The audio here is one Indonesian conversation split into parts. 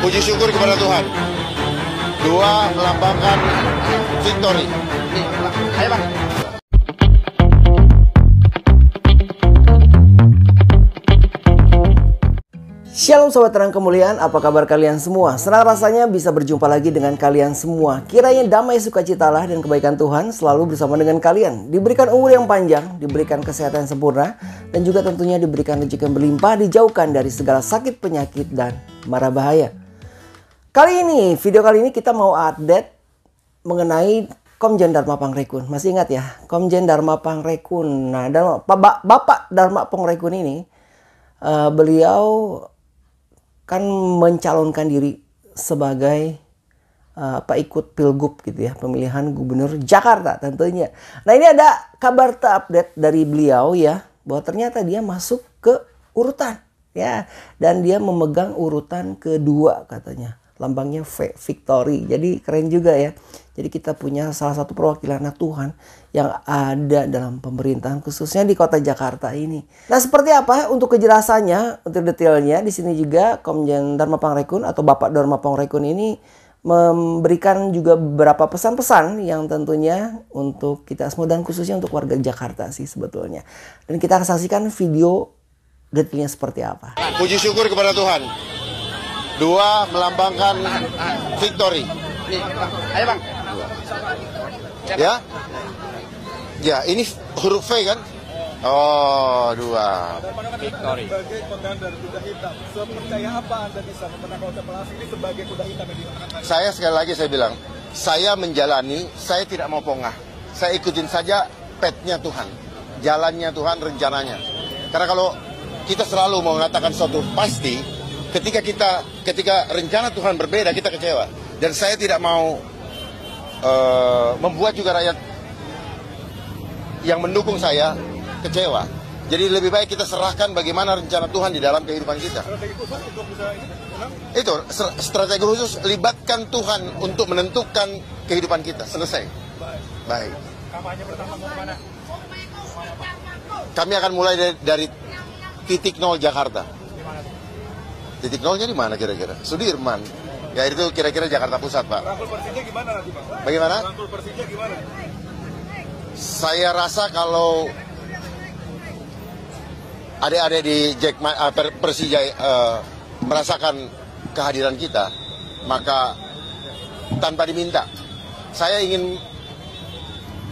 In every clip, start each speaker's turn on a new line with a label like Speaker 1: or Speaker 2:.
Speaker 1: puji syukur kepada Tuhan. 2 melambangkan victory. Ayo Bang.
Speaker 2: Shalom Sobat Terang Kemuliaan, apa kabar kalian semua? Senang rasanya bisa berjumpa lagi dengan kalian semua. Kiranya damai sukacitalah dan kebaikan Tuhan selalu bersama dengan kalian. Diberikan umur yang panjang, diberikan kesehatan yang sempurna, dan juga tentunya diberikan rezeki yang berlimpah, dijauhkan dari segala sakit, penyakit, dan mara bahaya. Video kali ini kita mau update mengenai Komjen Dharma Pangrekun. Masih ingat ya, Komjen Dharma Pangrekun. Nah, Bapak Dharma Pangrekun ini, beliau kan mencalonkan diri sebagai ikut pilgub gitu ya, pemilihan gubernur Jakarta tentunya. Nah, ini ada kabar terupdate dari beliau ya, bahwa ternyata dia masuk ke urutan ya, dan dia memegang urutan kedua katanya. Lambangnya victory. Jadi keren juga ya. Jadi kita punya salah satu perwakilan anak Tuhan yang ada dalam pemerintahan khususnya di kota Jakarta ini. Nah, seperti apa untuk kejelasannya, untuk detailnya di sini juga Komjen Dharma Pangrekun atau Bapak Dharma Pangrekun ini memberikan juga beberapa pesan-pesan yang tentunya untuk kita semua dan khususnya untuk warga Jakarta sih sebetulnya. Dan kita akan saksikan video detailnya seperti apa.
Speaker 1: Puji syukur kepada Tuhan. 2 melambangkan victory. Ayo Bang. Ya. Ya, ini huruf V kan? Oh, 2.
Speaker 3: Victory. Sebagai kontender kuda hitam, sepercaya apa Anda bisa memenangkan kontemplasi ini sebagai kuda hitam yang dimenangkan?
Speaker 1: Saya sekali lagi saya bilang, saya menjalani, saya tidak mau pongah. Saya ikutin saja petnya Tuhan, jalannya Tuhan, rencananya. Karena kalau kita selalu mengatakan suatu pasti, ketika rencana Tuhan berbeda, kita kecewa. Dan saya tidak mau membuat juga rakyat yang mendukung saya kecewa. Jadi lebih baik kita serahkan bagaimana rencana Tuhan di dalam kehidupan kita.
Speaker 3: Strategi khusus untuk bisa ini?
Speaker 1: Itu strategi khusus, libatkan Tuhan untuk menentukan kehidupan kita. Selesai. Baik.
Speaker 3: Kampanye pertama mau kemana?
Speaker 1: Kami akan mulai dari titik 0 Jakarta. Titik 0-nya di mana kira-kira? Sudirman. Ya itu kira-kira Jakarta Pusat, Pak.
Speaker 3: Rangkul Persija gimana nanti, Pak?
Speaker 1: Bagaimana?
Speaker 3: Rangkul Persija gimana?
Speaker 1: Saya rasa kalau adik-adik di Persija merasakan kehadiran kita, maka tanpa diminta, saya ingin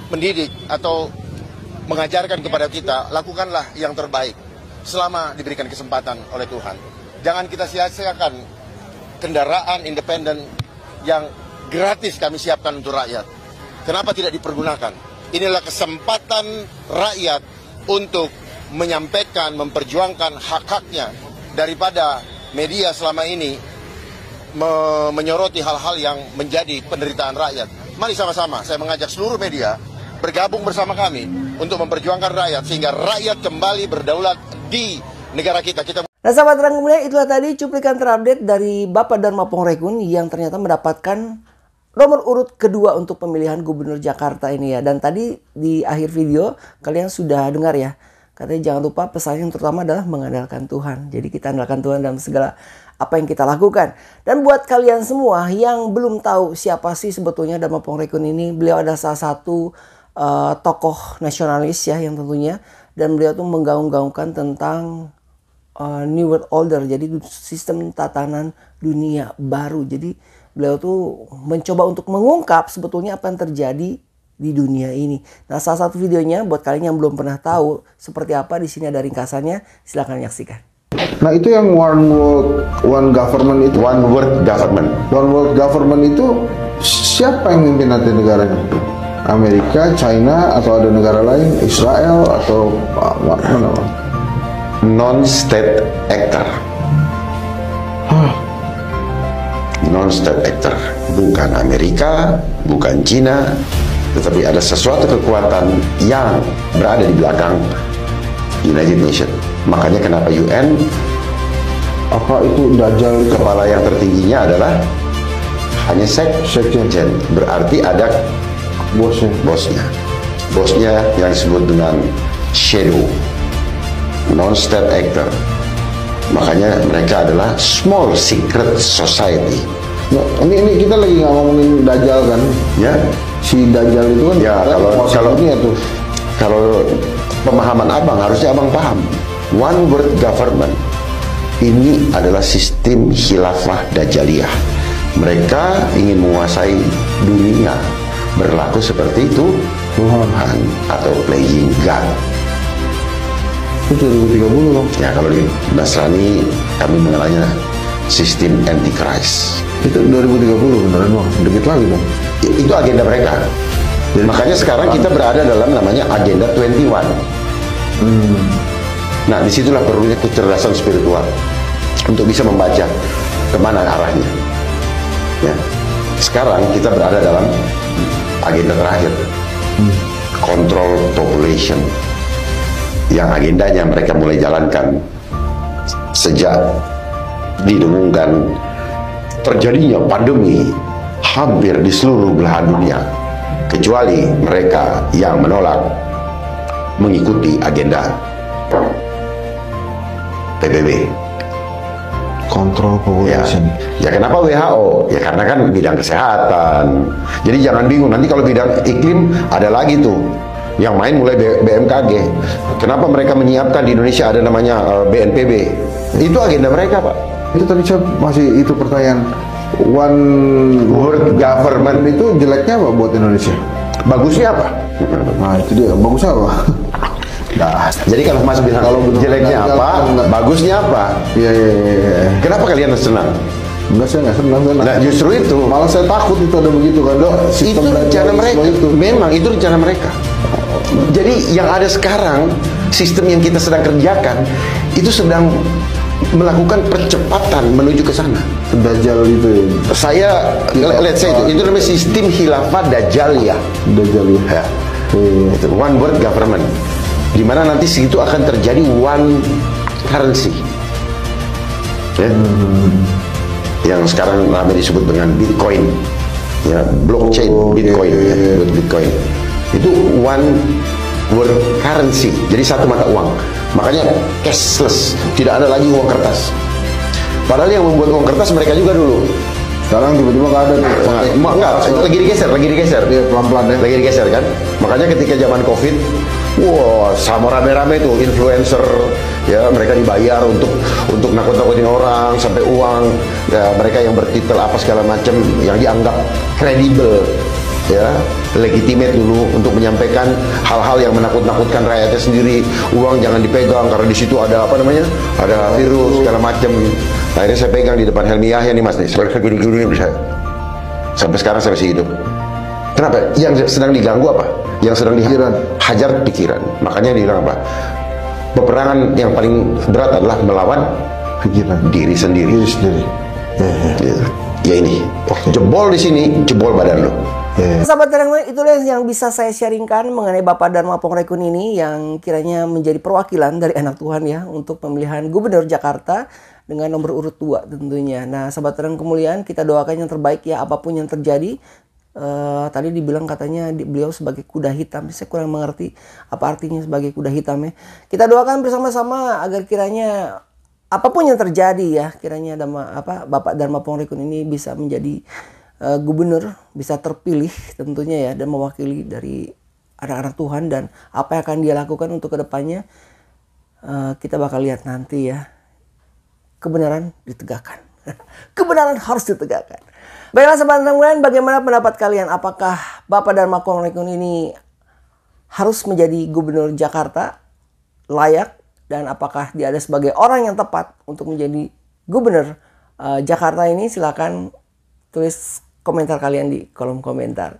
Speaker 1: mendidik atau mengajarkan kepada kita, lakukanlah yang terbaik selama diberikan kesempatan oleh Tuhan. Jangan kita sia-siakan kendaraan independen yang gratis kami siapkan untuk rakyat. Kenapa tidak dipergunakan? Inilah kesempatan rakyat untuk menyampaikan, memperjuangkan hak-haknya daripada media selama ini menyoroti hal-hal yang menjadi penderitaan rakyat. Mari sama-sama saya mengajak seluruh media bergabung bersama kami untuk memperjuangkan rakyat sehingga rakyat kembali berdaulat di negara kita.
Speaker 2: Nah, sahabat terang kemuliaan, itulah tadi cuplikan terupdate dari Bapak Dharma Pangrekun yang ternyata mendapatkan nomor urut kedua untuk pemilihan gubernur Jakarta ini ya. Dan tadi di akhir video kalian sudah dengar ya, katanya jangan lupa pesan yang terutama adalah mengandalkan Tuhan. Jadi kita andalkan Tuhan dalam segala apa yang kita lakukan. Dan buat kalian semua yang belum tahu siapa sih sebetulnya Dharma Pangrekun ini, beliau adalah salah satu tokoh nasionalis ya yang tentunya, dan beliau tuh menggaung-gaungkan tentang New World Order, jadi sistem tatanan dunia baru. Jadi beliau tuh mencoba untuk mengungkap sebetulnya apa yang terjadi di dunia ini. Nah, salah satu videonya buat kalian yang belum pernah tahu seperti apa, di sini ada ringkasannya, silahkan menyaksikan.
Speaker 4: Nah, itu yang one world, one government itu.
Speaker 1: One world government.
Speaker 4: One world government itu siapa yang memimpin nanti negaranya? Amerika, China, atau ada negara lain, Israel atau mana?
Speaker 5: Non-state actor. Non-state actor, bukan Amerika, bukan China, tetapi ada sesuatu kekuatan yang berada di belakang United Nations. Makanya kenapa UN,
Speaker 4: apa itu Dajjal,
Speaker 5: kepala yang tertingginya adalah hanya sekjen. Berarti ada bosnya yang disebut dengan shadow, non-state actor. Makanya mereka adalah small secret society.
Speaker 4: Nah, ini kita lagi nggak ngomongin Dajjal kan?
Speaker 5: Ya,
Speaker 4: Si Dajjal itu kan
Speaker 5: ya kalau
Speaker 4: ini ya tuh.
Speaker 5: kalau pemahaman abang harusnya abang paham. One world government ini adalah sistem khilafah Dajjaliyah. Mereka ingin menguasai dunia, berlaku seperti itu Tuhan atau playing God.
Speaker 4: Itu 2030 loh.
Speaker 5: Ya, kalau di Nasrani kami mengenalnya sistem antichrist.
Speaker 4: Itu 2030 beneran bang. Dikit lagi dong.
Speaker 5: Itu agenda mereka. Dan makanya sekarang kita berada dalam namanya agenda 21. Nah, disitulah perlunya kecerdasan spiritual untuk bisa membaca kemana arahnya. Ya. Sekarang kita berada dalam agenda terakhir, control population, yang agendanya mereka mulai jalankan sejak didengungkan terjadinya pandemi hampir di seluruh belahan dunia, kecuali mereka yang menolak mengikuti agenda PBB.
Speaker 4: Kontrol population.
Speaker 5: Ya kenapa WHO? Ya karena kan bidang kesehatan. Jadi jangan bingung, nanti kalau bidang iklim ada lagi tuh yang main mulai BMKG. Kenapa mereka menyiapkan di Indonesia ada namanya BNPB? Itu agenda mereka, Pak.
Speaker 4: Itu tadi saya masih itu pertanyaan. One
Speaker 5: World Government
Speaker 4: itu jeleknya apa buat Indonesia?
Speaker 5: bagusnya apa?
Speaker 4: Nah itu dia, bagusnya apa?
Speaker 5: Nah, jadi kalau Mas bilang
Speaker 4: Kalau benar-
Speaker 5: jeleknya apa,
Speaker 4: enggak.
Speaker 5: bagusnya apa?
Speaker 4: Iya iya iya.
Speaker 5: Kenapa kalian senang?
Speaker 4: Enggak, saya nggak senang.
Speaker 5: Nah, justru itu.
Speaker 4: Malah saya takut itu ada begitu kan.
Speaker 5: Loh, itu
Speaker 4: Sistem
Speaker 5: rencana
Speaker 4: radikalisme
Speaker 5: mereka.
Speaker 4: itu.
Speaker 5: Memang itu rencana mereka. Jadi yang ada sekarang, sistem yang kita sedang kerjakan itu sedang melakukan percepatan menuju ke sana.
Speaker 4: Dajjal itu ya.
Speaker 5: Saya let's say itu namanya sistem khilafah Dajjaliyah.
Speaker 4: Dajjal ya.
Speaker 5: Ya. Itu one world government. Di mana nanti situ akan terjadi one currency. Ya. Yang sekarang ramai disebut dengan Bitcoin. Ya, blockchain Bitcoin,
Speaker 4: iya,
Speaker 5: ya,
Speaker 4: iya.
Speaker 5: Bitcoin. Itu one world currency. Jadi satu mata uang. Makanya cashless, tidak ada lagi uang kertas. Padahal yang membuat uang kertas mereka juga dulu.
Speaker 4: Sekarang tiba-tiba nggak ada tuh.
Speaker 5: Enggak, lagi digeser.
Speaker 4: Iya, pelan-pelan ya.
Speaker 5: Lagi digeser kan. Makanya ketika zaman Covid, wah, sama rame-rame tuh influencer, ya mereka dibayar untuk nakut-nakutin orang sampai uang, ya mereka yang bertitel apa segala macam yang dianggap kredibel, ya legitimate dulu untuk menyampaikan hal-hal yang menakut-nakutkan rakyatnya sendiri. Uang jangan dipegang karena di situ ada apa namanya, ada virus segala macam. Akhirnya saya pegang di depan Helmi Yahya nih Mas nih, gini bisa. Sampai sekarang saya masih hidup. Kenapa? Yang sedang diganggu apa? Yang sedang dihajar pikiran. Makanya dia bilang apa? Peperangan yang paling berat adalah melawan
Speaker 4: Pikiran.
Speaker 5: diri sendiri. Ya ini, jebol di sini, jebol badan lo.
Speaker 2: Sahabat terang, itulah yang bisa saya sharingkan mengenai Bapak Dharma Pongrekun ini yang kiranya menjadi perwakilan dari anak Tuhan ya untuk pemilihan Gubernur Jakarta dengan nomor urut 2 tentunya. Nah, sahabat terang kemuliaan, kita doakan yang terbaik ya apapun yang terjadi. Tadi dibilang katanya beliau sebagai kuda hitam. Saya kurang mengerti apa artinya sebagai kuda hitam ya. Kita doakan bersama-sama agar kiranya apapun yang terjadi ya, kiranya Bapak Dharma Pongrekun ini bisa menjadi gubernur, bisa terpilih tentunya ya dan mewakili dari anak-anak Tuhan, dan apa yang akan dia lakukan untuk kedepannya kita bakal lihat nanti ya. Kebenaran ditegakkan. Kebenaran harus ditegakkan. Baiklah sahabat teman, bagaimana pendapat kalian? Apakah Bapak Dharma Pongrekun ini harus menjadi gubernur Jakarta layak, dan apakah dia ada sebagai orang yang tepat untuk menjadi gubernur Jakarta ini? Silakan tulis komentar kalian di kolom komentar.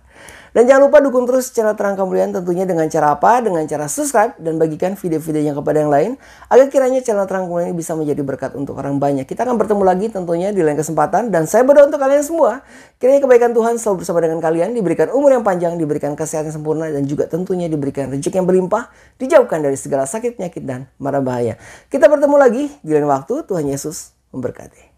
Speaker 2: Dan jangan lupa dukung terus channel Terang Kemuliaan tentunya dengan cara apa? Dengan cara subscribe dan bagikan video-videonya kepada yang lain agar kiranya channel Terang Kemuliaan ini bisa menjadi berkat untuk orang banyak. Kita akan bertemu lagi tentunya di lain kesempatan, dan saya berdoa untuk kalian semua kiranya kebaikan Tuhan selalu bersama dengan kalian, diberikan umur yang panjang, diberikan kesehatan sempurna, dan juga tentunya diberikan rezeki yang berlimpah, dijauhkan dari segala sakit, penyakit, dan mara bahaya. Kita bertemu lagi di lain waktu. Tuhan Yesus memberkati.